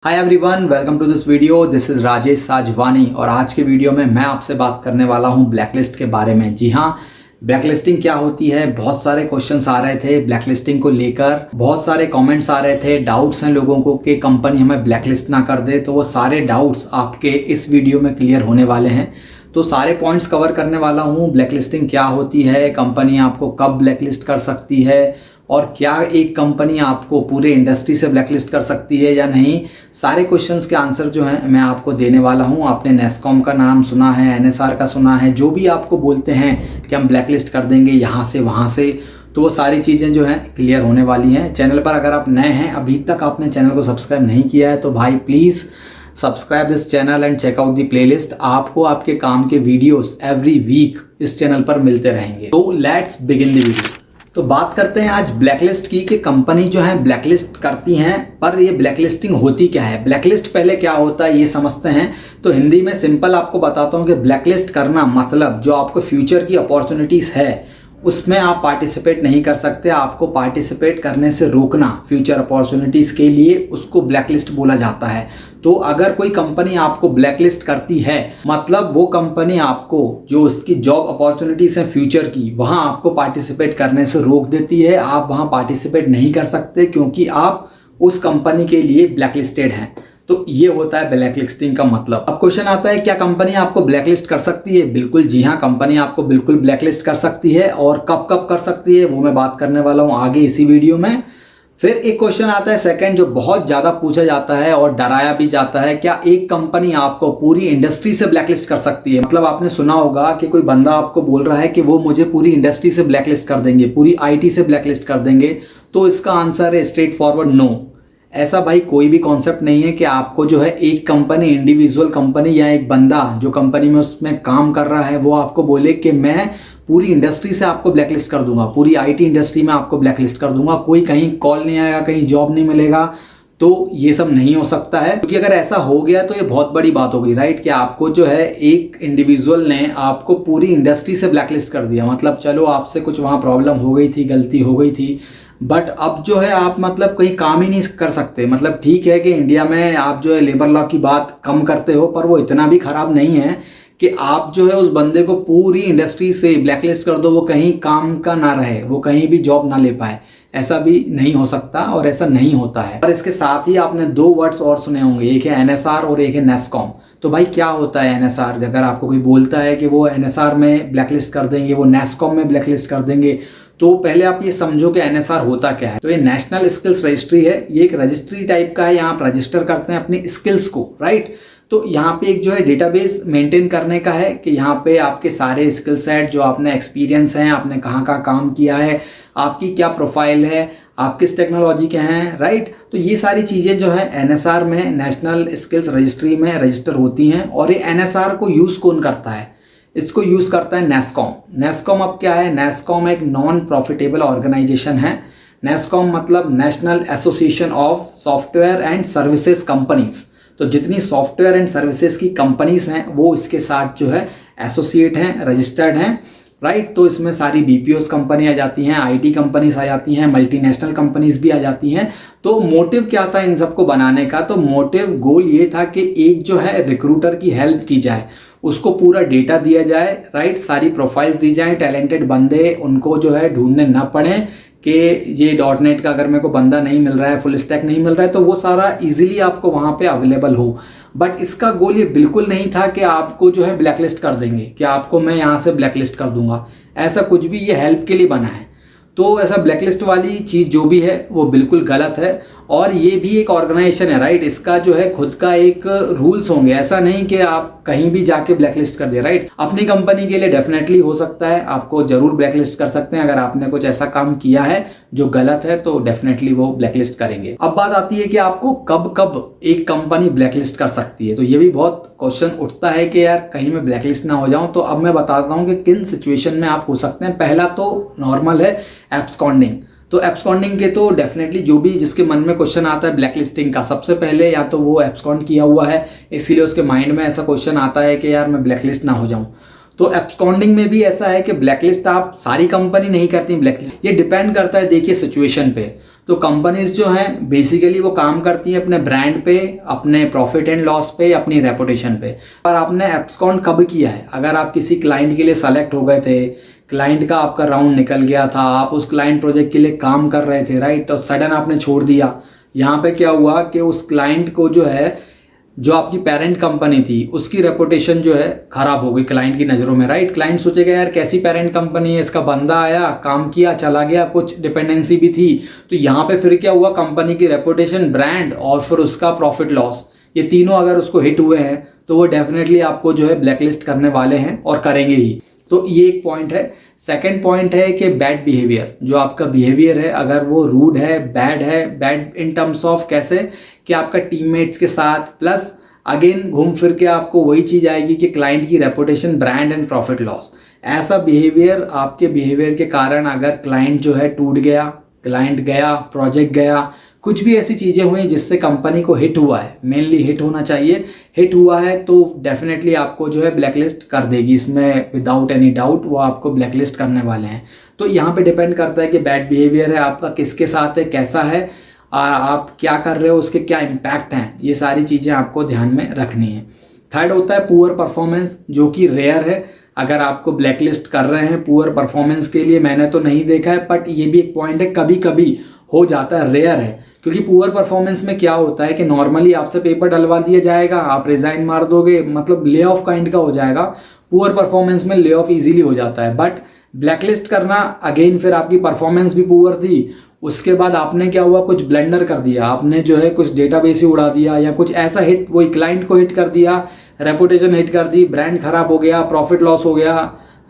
Hi everyone, welcome to this video. This is Rajesh Sajwani और आज के वीडियो में मैं आपसे बात करने वाला हूं ब्लैकलिस्ट के बारे में। जी हां, ब्लैकलिस्टिंग क्या होती है। बहुत सारे क्वेश्चंस आ रहे थे ब्लैकलिस्टिंग को लेकर, बहुत सारे कमेंट्स आ रहे थे, डाउट्स हैं लोगों को कि कंपनी हमें ब्लैकलिस्ट ना कर दे। तो वो सारे डाउट्स आपके इस वीडियो में क्लियर होने वाले हैं। तो सारे पॉइंट्स कवर करने वाला हूँ। ब्लैकलिस्टिंग क्या होती है, कंपनी आपको कब ब्लैकलिस्ट कर सकती है और क्या एक कंपनी आपको पूरे इंडस्ट्री से ब्लैकलिस्ट कर सकती है या नहीं। सारे क्वेश्चंस के आंसर जो हैं मैं आपको देने वाला हूं। आपने नेस्कॉम का नाम सुना है, एनएसआर का सुना है, जो भी आपको बोलते हैं कि हम ब्लैकलिस्ट कर देंगे यहाँ से वहाँ से, तो वो सारी चीज़ें जो हैं क्लियर होने वाली हैं। चैनल पर अगर आप नए हैं, अभी तक आपने चैनल को सब्सक्राइब नहीं किया है, तो भाई please subscribe this channel and check out the playlist. आपको आपके काम के वीडियोस एवरी वीक इस चैनल पर मिलते रहेंगे। तो लेट्स बिगिन द वीडियो। तो बात करते हैं आज ब्लैकलिस्ट की कि कंपनी जो है ब्लैकलिस्ट करती हैं, पर ये ब्लैकलिस्टिंग होती क्या है, ब्लैकलिस्ट पहले क्या होता है ये समझते हैं। तो हिंदी में सिंपल आपको बताता हूँ कि ब्लैकलिस्ट करना मतलब जो आपको फ्यूचर की अपॉर्चुनिटीज़ है उसमें आप पार्टिसिपेट नहीं कर सकते, आपको पार्टिसिपेट करने से रोकना फ्यूचर अपॉर्चुनिटीज़ के लिए, उसको ब्लैकलिस्ट बोला जाता है। तो अगर कोई कंपनी आपको ब्लैकलिस्ट करती है मतलब वो कंपनी आपको जो उसकी जॉब अपॉर्चुनिटीज़ हैं फ्यूचर की, वहाँ आपको पार्टिसिपेट करने से रोक देती है। आप वहाँ पार्टिसिपेट नहीं कर सकते क्योंकि आप उस कंपनी के लिए ब्लैकलिस्टेड हैं। तो ये होता है ब्लैकलिस्टिंग का मतलब। अब क्वेश्चन आता है, क्या कंपनी आपको ब्लैकलिस्ट कर सकती है? बिल्कुल जी हाँ, कंपनी आपको बिल्कुल ब्लैकलिस्ट कर सकती है। और कब कब कर सकती है वो मैं बात करने वाला हूँ आगे इसी वीडियो में। फिर एक क्वेश्चन आता है सेकंड, जो बहुत ज़्यादा पूछा जाता है और डराया भी जाता है, क्या एक कंपनी आपको पूरी इंडस्ट्री से ब्लैकलिस्ट कर सकती है? मतलब आपने सुना होगा कि कोई बंदा आपको बोल रहा है कि वो मुझे पूरी इंडस्ट्री से ब्लैकलिस्ट कर देंगे, पूरी आईटी से ब्लैकलिस्ट कर देंगे। तो इसका आंसर है स्ट्रेट फॉरवर्ड नो। ऐसा भाई कोई भी कॉन्सेप्ट नहीं है कि आपको जो है एक कंपनी, इंडिविजुअल कंपनी या एक बंदा जो कंपनी में उसमें काम कर रहा है वो आपको बोले कि मैं पूरी इंडस्ट्री से आपको ब्लैकलिस्ट कर दूंगा, पूरी आईटी इंडस्ट्री में आपको ब्लैकलिस्ट कर दूंगा, कोई कहीं कॉल नहीं आएगा, कहीं जॉब नहीं मिलेगा। तो ये सब नहीं हो सकता है, क्योंकि अगर ऐसा हो गया तो ये बहुत बड़ी बात हो गई, राइट। कि आपको जो है एक इंडिविजुअल ने आपको पूरी इंडस्ट्री से ब्लैकलिस्ट कर दिया। मतलब चलो आपसे कुछ वहाँ प्रॉब्लम हो गई थी, गलती हो गई थी, बट अब जो है आप मतलब कहीं काम ही नहीं कर सकते। मतलब ठीक है कि इंडिया में आप जो है लेबर लॉ की बात कम करते हो, पर वो इतना भी खराब नहीं है कि आप जो है उस बंदे को पूरी इंडस्ट्री से ब्लैकलिस्ट कर दो, वो कहीं काम का ना रहे, वो कहीं भी जॉब ना ले पाए। ऐसा भी नहीं हो सकता और ऐसा नहीं होता है। और इसके साथ ही आपने दो वर्ड्स और सुने होंगे, एक है एनएसआर और एक है नेस्कॉम। तो भाई क्या होता है एनएसआर? अगर आपको कोई बोलता है कि वो एनएसआर में ब्लैकलिस्ट कर देंगे, वो नेस्कॉम में ब्लैकलिस्ट कर देंगे, तो पहले आप ये समझो कि एनएसआर होता क्या है। तो ये नेशनल स्किल्स रजिस्ट्री है, ये एक रजिस्ट्री टाइप का है। यहाँ आप रजिस्टर करते हैं अपनी स्किल्स को, राइट। तो यहाँ पे एक जो है डेटाबेस मेंटेन करने का है कि यहाँ पे आपके सारे स्किल सेट जो आपने एक्सपीरियंस हैं, आपने कहाँ कहाँ काम किया है, आपकी क्या प्रोफाइल है, आप किस टेक्नोलॉजी के हैं, राइट। तो ये सारी चीज़ें जो है एनएसआर में, नेशनल स्किल्स रजिस्ट्री में रजिस्टर होती हैं। और ये एनएसआर को यूज़ कौन करता है? इसको यूज़ करता है नेस्कॉम। नेस्कॉम अब क्या है? नेस्कॉम एक नॉन प्रॉफिटेबल ऑर्गेनाइजेशन है। नेस्कॉम मतलब national association of software and services companies. तो जितनी सॉफ्टवेयर एंड सर्विसेज की कंपनीज हैं वो इसके साथ जो है एसोसिएट हैं, रजिस्टर्ड हैं, राइट। तो इसमें सारी बीपीओस कंपनी आ जाती हैं, आईटी कंपनीज आ जाती हैं, मल्टीनेशनल कंपनीज भी आ जाती हैं। तो मोटिव क्या था इन सबको बनाने का? तो मोटिव गोल ये था कि एक जो है रिक्रूटर की हेल्प की जाए, उसको पूरा डेटा दिया जाए, राइट। सारी प्रोफाइल्स दी जाए, टैलेंटेड बंदे उनको जो है ढूंढने ना पड़े कि ये .NET का अगर मेरे को बंदा नहीं मिल रहा है, फुल स्टैक नहीं मिल रहा है, तो वो सारा इजीली आपको वहाँ पे अवेलेबल हो। बट इसका गोल ये बिल्कुल नहीं था कि आपको जो है ब्लैकलिस्ट कर देंगे, कि आपको मैं यहाँ से ब्लैकलिस्ट कर दूंगा, ऐसा कुछ भी। ये हेल्प के लिए बना है। तो ऐसा ब्लैकलिस्ट वाली चीज़ जो भी है वो बिल्कुल गलत है। और ये भी एक ऑर्गेनाइजेशन है, राइट। इसका जो है खुद का एक रूल्स होंगे, ऐसा नहीं कि आप कहीं भी जाके ब्लैकलिस्ट कर दिया, राइट। अपनी कंपनी के लिए डेफिनेटली हो सकता है, आपको जरूर ब्लैकलिस्ट कर सकते हैं। अगर आपने कुछ ऐसा काम किया है जो गलत है तो डेफिनेटली वो ब्लैकलिस्ट करेंगे। अब बात आती है कि आपको कब कब एक कंपनी ब्लैकलिस्ट कर सकती है। तो ये भी बहुत क्वेश्चन उठता है कि यार कहीं मैं ब्लैकलिस्ट ना हो जाऊं। तो अब मैं बताता हूं कि किन सिचुएशन में आप हो सकते हैं। पहला तो नॉर्मल है एब्सकॉन्डिंग। तो एब्सकॉन्डिंग के तो डेफिनेटली जो भी जिसके मन में क्वेश्चन आता है ब्लैकलिस्टिंग का, सबसे पहले या तो वो एब्सकॉन्ड किया हुआ है, इसीलिए उसके माइंड में ऐसा क्वेश्चन आता है कि यार मैं ब्लैकलिस्ट ना हो जाऊं। तो एब्सकॉन्डिंग में भी ऐसा है कि ब्लैकलिस्ट आप सारी कंपनी नहीं करती ब्लैकलिस्ट, ये डिपेंड करता है देखिए सिचुएशन पे। तो कंपनीज जो हैं बेसिकली वो काम करती हैं अपने ब्रांड पे, अपने प्रॉफिट एंड लॉस पे, अपनी रेपुटेशन पे। पर आपने एब्सकॉन्ड कब किया है? अगर आप किसी क्लाइंट के लिए सेलेक्ट हो गए थे, क्लाइंट का आपका राउंड निकल गया था, आप उस क्लाइंट प्रोजेक्ट के लिए काम कर रहे थे, राइट, और सडन आपने छोड़ दिया। यहाँ पे क्या हुआ कि उस क्लाइंट को जो है, जो आपकी पेरेंट कंपनी थी, उसकी रेपुटेशन जो है खराब हो गई क्लाइंट की नज़रों में, राइट। क्लाइंट सोचेगा यार कैसी पेरेंट कंपनी है, इसका बंदा आया, काम किया, चला गया, कुछ डिपेंडेंसी भी थी। तो यहाँ पे फिर क्या हुआ, कंपनी की रेपुटेशन, ब्रांड और फिर उसका प्रॉफिट लॉस, ये तीनों अगर उसको हिट हुए हैं तो वो डेफिनेटली आपको जो है ब्लैकलिस्ट करने वाले हैं और करेंगे ही। तो ये एक पॉइंट है। सेकंड पॉइंट है कि बैड बिहेवियर, जो आपका बिहेवियर है अगर वो रूड है, बैड इन टर्म्स ऑफ कैसे कि आपका टीममेट्स के साथ, प्लस अगेन घूम फिर के आपको वही चीज़ आएगी कि क्लाइंट की reputation, brand and profit loss. ऐसा बिहेवियर, आपके बिहेवियर के कारण अगर क्लाइंट जो है टूट गया, क्लाइंट गया, प्रोजेक्ट गया, कुछ भी ऐसी चीज़ें हुई जिससे कंपनी को हिट हुआ है, मेनली हिट होना चाहिए, हिट हुआ है तो डेफिनेटली आपको जो है ब्लैकलिस्ट कर देगी। इसमें विदाउट एनी डाउट वो आपको ब्लैकलिस्ट करने वाले हैं। तो यहाँ पे डिपेंड करता है कि बैड बिहेवियर है आपका किसके साथ है, कैसा है, आप क्या कर रहे हो, उसके क्या इम्पैक्ट हैं, ये सारी चीज़ें आपको ध्यान में रखनी है। थर्ड होता है पुअर परफॉर्मेंस, जो कि रेयर है। अगर आपको ब्लैकलिस्ट कर रहे हैं पुअर परफॉर्मेंस के लिए, मैंने तो नहीं देखा है, बट ये भी एक पॉइंट है, कभी कभी हो जाता है, रेयर है। क्योंकि पुअर परफॉर्मेंस में क्या होता है कि नॉर्मली आपसे पेपर डलवा दिया जाएगा, आप रिजाइन मार दोगे, मतलब ले ऑफ काइंड का हो जाएगा। पुअर परफॉर्मेंस में ले ऑफ इजीली हो जाता है, बट ब्लैकलिस्ट करना अगेन, फिर आपकी परफॉर्मेंस भी पुअर थी, उसके बाद आपने क्या हुआ, कुछ ब्लेंडर कर दिया, आपने जो है कुछ डेटाबेस ही उड़ा दिया या कुछ ऐसा हिट, वही क्लाइंट को हिट कर दिया, रेपुटेशन हिट कर दी, ब्रांड खराब हो गया, प्रॉफिट लॉस हो गया,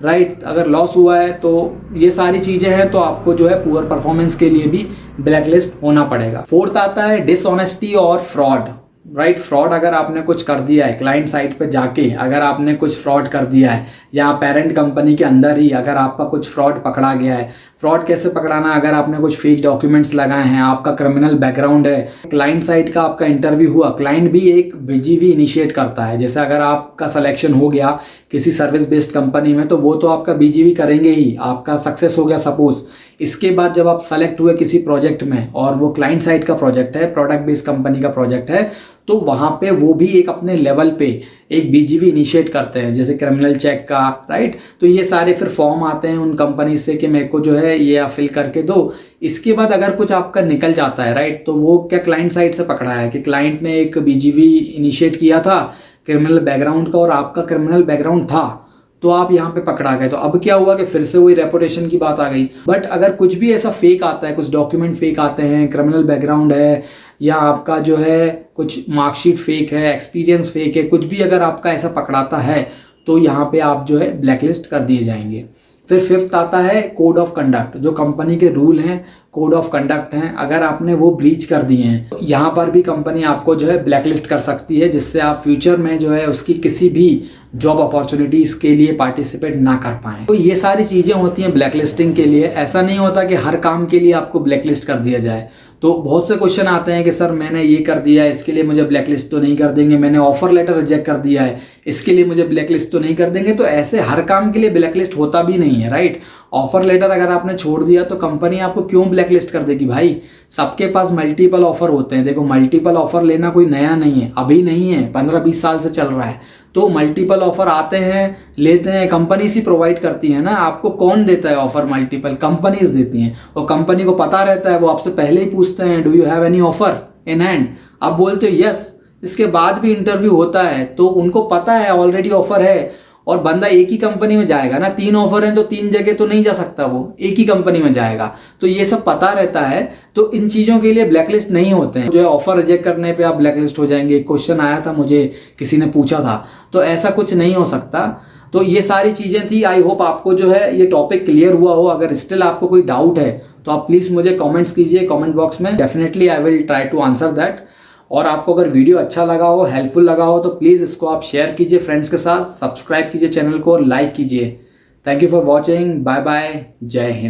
राइट। अगर लॉस हुआ है तो ये सारी चीज़ें हैं, तो आपको जो है पुअर परफॉर्मेंस के लिए भी ब्लैकलिस्ट होना पड़ेगा। फोर्थ आता है डिसऑनेस्टी और फ्रॉड, राइट। फ्रॉड अगर आपने कुछ कर दिया है क्लाइंट साइट पे जाके, अगर आपने कुछ फ्रॉड कर दिया है या पेरेंट कंपनी के अंदर ही अगर आपका कुछ फ्रॉड पकड़ा गया है, फ्रॉड कैसे पकड़ाना, अगर आपने कुछ फेक डॉक्यूमेंट्स लगाए हैं, आपका क्रिमिनल बैकग्राउंड है, क्लाइंट साइट का आपका इंटरव्यू हुआ, क्लाइंट भी एक बीजीवी इनिशिएट करता है। जैसे अगर आपका सिलेक्शन हो गया किसी सर्विस बेस्ड कंपनी में, तो वो तो आपका बीजीवी करेंगे ही, आपका सक्सेस हो गया सपोज। इसके बाद जब आप सेलेक्ट हुए किसी प्रोजेक्ट में और वो क्लाइंट साइट का प्रोजेक्ट है, प्रोडक्ट बेस्ड कंपनी का प्रोजेक्ट है, तो वहाँ पे वो भी एक अपने लेवल पे एक बीजीवी इनिशिएट करते हैं, जैसे क्रिमिनल चेक का, राइट। तो ये सारे फिर फॉर्म आते हैं उन कंपनी से कि मेरे को जो है ये आप फिल करके दो। इसके बाद अगर कुछ आपका निकल जाता है, राइट, तो वो क्या क्लाइंट साइड से पकड़ा है कि क्लाइंट ने एक बीजीवी इनिशिएट किया था क्रिमिनल बैकग्राउंड का और आपका क्रिमिनल बैकग्राउंड था, तो आप यहाँ पे पकड़ा गए। तो अब क्या हुआ कि फिर से वही रेपुटेशन की बात आ गई। बट अगर कुछ भी ऐसा फेक आता है, कुछ डॉक्यूमेंट फेक आते हैं, क्रिमिनल बैकग्राउंड है या आपका जो है कुछ मार्कशीट फेक है, एक्सपीरियंस फेक है, कुछ भी अगर आपका ऐसा पकड़ाता है, तो यहाँ पे आप जो है ब्लैकलिस्ट कर दिए जाएंगे। फिर फिफ्थ आता है कोड ऑफ कंडक्ट, जो कंपनी के रूल हैं, कोड ऑफ कंडक्ट हैं, अगर आपने वो ब्रीच कर दिए हैं तो यहाँ पर भी कंपनी आपको जो है ब्लैकलिस्ट कर सकती है, जिससे आप फ्यूचर में जो है उसकी किसी भी जॉब अपॉर्चुनिटीज़ के लिए पार्टिसिपेट ना कर पाएँ। तो ये सारी चीज़ें होती हैं ब्लैकलिस्टिंग के लिए। ऐसा नहीं होता कि हर काम के लिए आपको ब्लैकलिस्ट कर दिया जाए। तो बहुत से क्वेश्चन आते हैं कि सर मैंने ये कर दिया है, इसके लिए मुझे ब्लैकलिस्ट तो नहीं कर देंगे, मैंने ऑफर लेटर रिजेक्ट कर दिया है, इसके लिए मुझे ब्लैकलिस्ट तो नहीं कर देंगे। तो ऐसे हर काम के लिए ब्लैकलिस्ट होता भी नहीं है, राइट। ऑफर लेटर अगर आपने छोड़ दिया तो कंपनी आपको क्यों ब्लैकलिस्ट कर देगी भाई? सबके पास मल्टीपल ऑफर होते हैं। देखो, मल्टीपल ऑफर लेना कोई नया नहीं है, अभी नहीं है, 15-20 साल से चल रहा है। तो मल्टीपल ऑफर आते हैं, लेते हैं, कंपनी ही प्रोवाइड करती है ना। आपको कौन देता है ऑफर? मल्टीपल कंपनीज देती हैं, और कंपनी को पता रहता है, वो आपसे पहले ही पूछते हैं do you have any offer in hand. आप बोलते हो यस, इसके बाद भी इंटरव्यू होता है, तो उनको पता है ऑलरेडी ऑफर है, और बंदा एक ही कंपनी में जाएगा ना, 3 ऑफर हैं तो 3 जगह तो नहीं जा सकता, वो एक ही कंपनी में जाएगा। तो ये सब पता रहता है, तो इन चीज़ों के लिए ब्लैकलिस्ट नहीं होते हैं। जो है ऑफर रिजेक्ट करने पे आप ब्लैकलिस्ट हो जाएंगे। क्वेश्चन आया था मुझे, किसी ने पूछा था, तो ऐसा कुछ नहीं हो सकता। तो ये सारी चीज़ें थी। आई होप आपको जो है ये टॉपिक क्लियर हुआ हो। अगर स्टिल आपको कोई डाउट है तो आप प्लीज़ मुझे कमेंट्स कीजिए कमेंट बॉक्स में, definitely I will try to answer that. और आपको अगर वीडियो अच्छा लगा हो, हेल्पफुल लगा हो, तो प्लीज़ इसको आप शेयर कीजिए फ्रेंड्स के साथ, सब्सक्राइब कीजिए चैनल को, लाइक कीजिए। Thank you for watching, bye bye, जय हिंद।